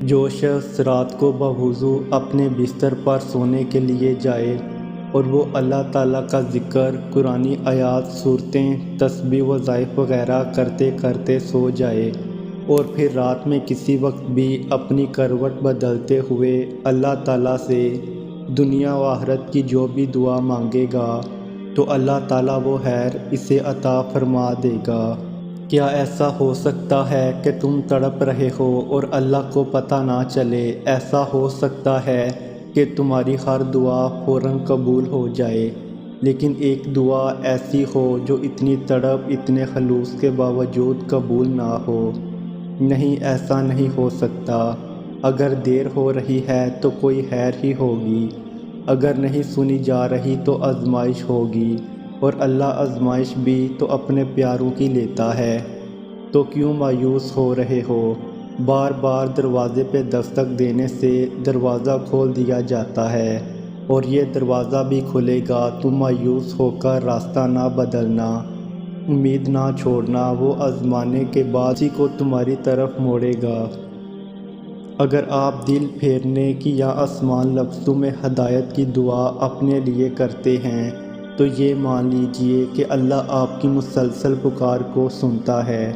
جو شخص رات کو بوضو اپنے بستر پر سونے کے لیے جائے اور وہ اللہ تعالیٰ کا ذکر، قرآنی آیات، صورتیں، تسبیح وظائف وغیرہ کرتے کرتے سو جائے اور پھر رات میں کسی وقت بھی اپنی کروٹ بدلتے ہوئے اللہ تعالیٰ سے دنیا و آخرت کی جو بھی دعا مانگے گا تو اللہ تعالیٰ وہ خیر اسے عطا فرما دے گا۔ کیا ایسا ہو سکتا ہے کہ تم تڑپ رہے ہو اور اللہ کو پتہ نہ چلے؟ ایسا ہو سکتا ہے کہ تمہاری ہر دعا فوراً قبول ہو جائے، لیکن ایک دعا ایسی ہو جو اتنی تڑپ، اتنے خلوص کے باوجود قبول نہ ہو؟ نہیں، ایسا نہیں ہو سکتا۔ اگر دیر ہو رہی ہے تو کوئی خیر ہی ہوگی، اگر نہیں سنی جا رہی تو آزمائش ہوگی، اور اللہ آزمائش بھی تو اپنے پیاروں کی لیتا ہے۔ تو کیوں مایوس ہو رہے ہو؟ بار بار دروازے پہ دستک دینے سے دروازہ کھول دیا جاتا ہے، اور یہ دروازہ بھی کھلے گا۔ تم مایوس ہو کر راستہ نہ بدلنا، امید نہ چھوڑنا، وہ آزمانے کے بعد اسی کو تمہاری طرف موڑے گا۔ اگر آپ دل پھیرنے کی یا آسان لفظوں میں ہدایت کی دعا اپنے لیے کرتے ہیں تو یہ مان لیجئے کہ اللہ آپ کی مسلسل پکار کو سنتا ہے۔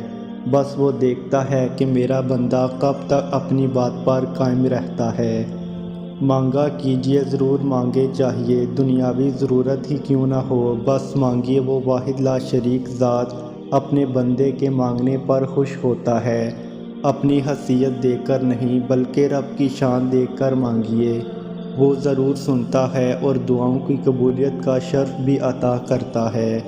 بس وہ دیکھتا ہے کہ میرا بندہ کب تک اپنی بات پر قائم رہتا ہے۔ مانگا کیجئے، ضرور مانگے، چاہیے دنیاوی ضرورت ہی کیوں نہ ہو، بس مانگیے۔ وہ واحد لا شریک ذات اپنے بندے کے مانگنے پر خوش ہوتا ہے۔ اپنی حیثیت دیکھ کر نہیں بلکہ رب کی شان دیکھ کر مانگیے، وہ ضرور سنتا ہے اور دعاؤں کی قبولیت کا شرف بھی عطا کرتا ہے۔